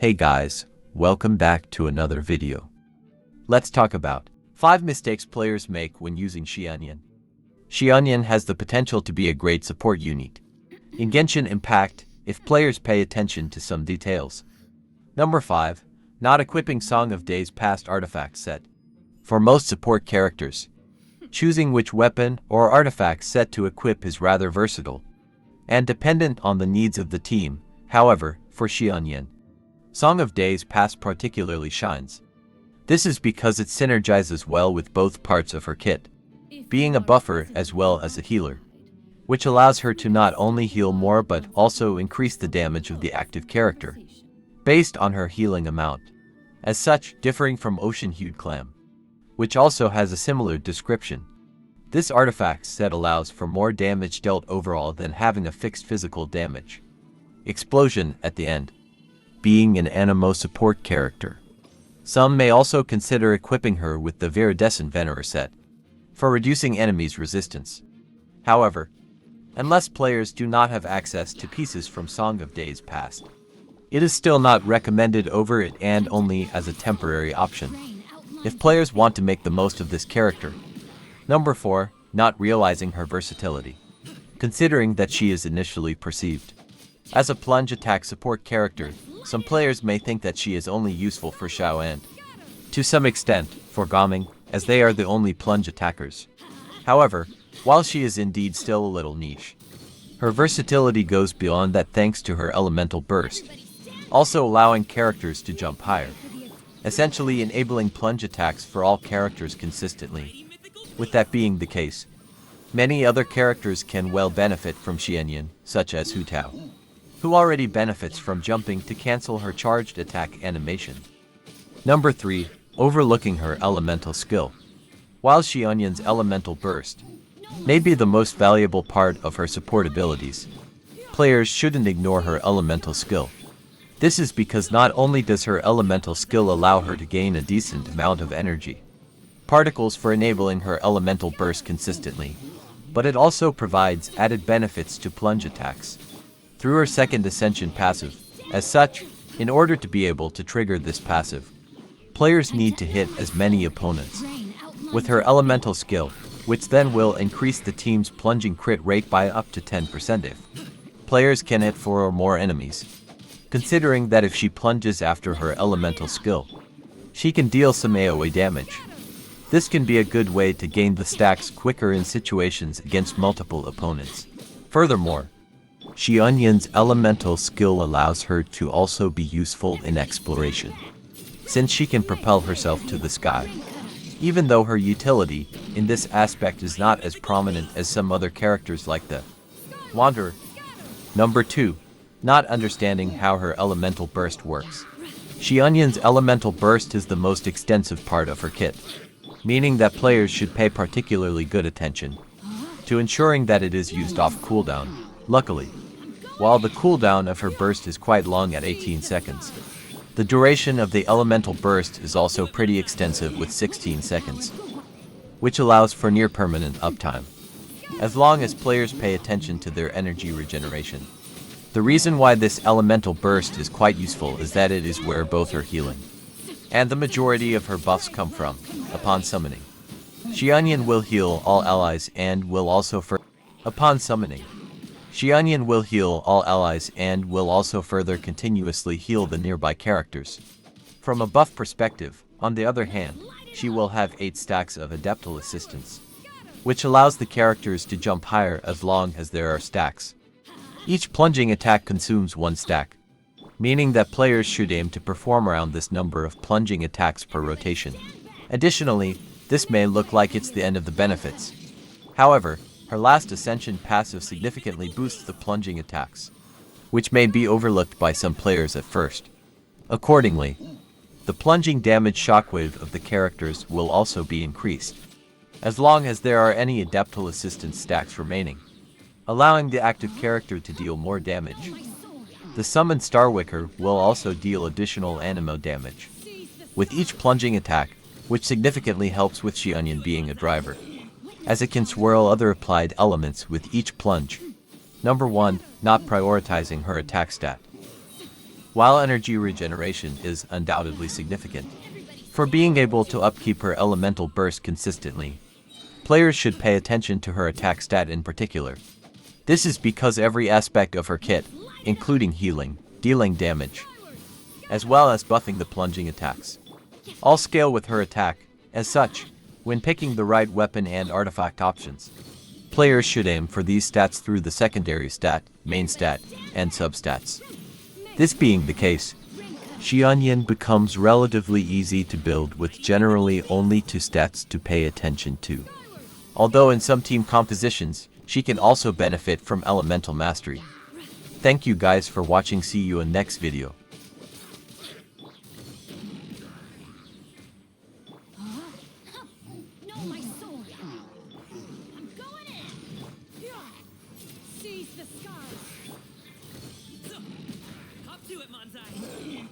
Hey guys, welcome back to another video. Let's talk about 5 mistakes players make when using Xianyun. Xianyun has the potential to be a great support unit in Genshin Impact if players pay attention to some details. Number 5. Not equipping Song of Days Past artifact set. For most support characters, choosing which weapon or artifact set to equip is rather versatile and dependent on the needs of the team. However, for Xianyun, Song of Days Past particularly shines. This is because it synergizes well with both parts of her kit, being a buffer as well as a healer, which allows her to not only heal more but also increase the damage of the active character, based on her healing amount, as such differing from Ocean-Hued Clam, which also has a similar description. This artifact set allows for more damage dealt overall than having a fixed physical damage explosion at the end. Being an Anemo support character, some may also consider equipping her with the Viridescent Venerer set for reducing enemies' resistance. However, unless players do not have access to pieces from Song of Days Past, it is still not recommended over it and only as a temporary option if players want to make the most of this character. Number 4. Not realizing her versatility. Considering that she is initially perceived as a plunge attack support character, some players may think that she is only useful for Xiao and, to some extent, for Gaming, as they are the only plunge attackers. However, while she is indeed still a little niche, her versatility goes beyond that thanks to her elemental burst, also allowing characters to jump higher, essentially enabling plunge attacks for all characters consistently. With that being the case, many other characters can well benefit from Xianyun, such as Hu Tao, who already benefits from jumping to cancel her charged attack animation. Number 3. Overlooking her elemental skill. While Xianyun's elemental burst may be the most valuable part of her support abilities, players shouldn't ignore her elemental skill. This is because not only does her elemental skill allow her to gain a decent amount of energy particles for enabling her elemental burst consistently, but it also provides added benefits to plunge attacks through her second ascension passive. As such, in order to be able to trigger this passive, players need to hit as many opponents with her elemental skill, which then will increase the team's plunging crit rate by up to 10% if players can hit 4 or more enemies. Considering that if she plunges after her elemental skill, she can deal some AoE damage. This can be a good way to gain the stacks quicker in situations against multiple opponents. Furthermore, Xianyun's elemental skill allows her to also be useful in exploration, since she can propel herself to the sky, even though her utility in this aspect is not as prominent as some other characters like the Wanderer. Number 2. Not understanding how her elemental burst works. Xianyun's elemental burst is the most extensive part of her kit, meaning that players should pay particularly good attention to ensuring that it is used off cooldown. Luckily, while the cooldown of her burst is quite long at 18 seconds, the duration of the elemental burst is also pretty extensive with 16 seconds, which allows for near permanent uptime, as long as players pay attention to their energy regeneration. The reason why this elemental burst is quite useful is that it is where both her healing and the majority of her buffs come from. Upon summoning, Xianyun will heal all allies and will also further continuously heal the nearby characters. From a buff perspective, on the other hand, she will have 8 stacks of adeptal assistance, which allows the characters to jump higher as long as there are stacks. Each plunging attack consumes 1 stack, meaning that players should aim to perform around this number of plunging attacks per rotation. Additionally, this may look like it's the end of the benefits. However, her last ascension passive significantly boosts the plunging attacks, which may be overlooked by some players at first. Accordingly, the plunging damage shockwave of the characters will also be increased, as long as there are any adeptal assistance stacks remaining, allowing the active character to deal more damage. The summoned Starwicker will also deal additional Anemo damage with each plunging attack, which significantly helps with Xianyun being a driver, as it can swirl other applied elements with each plunge. Number 1. Not prioritizing her attack stat. while energy regeneration is undoubtedly significant. For being able to upkeep her elemental burst consistently, players should pay attention to her attack stat in particular. This is because every aspect of her kit, including healing, dealing damage, as well as buffing the plunging attacks, all scale with her attack. As such, when picking the right weapon and artifact options, players should aim for these stats through the secondary stat, main stat, and substats. This being the case, Xianyun becomes relatively easy to build with generally only 2 stats to pay attention to. Although in some team compositions, she can also benefit from elemental mastery. Thank you guys for watching. See you in next video. Seize the skies! Up to it, Manzai!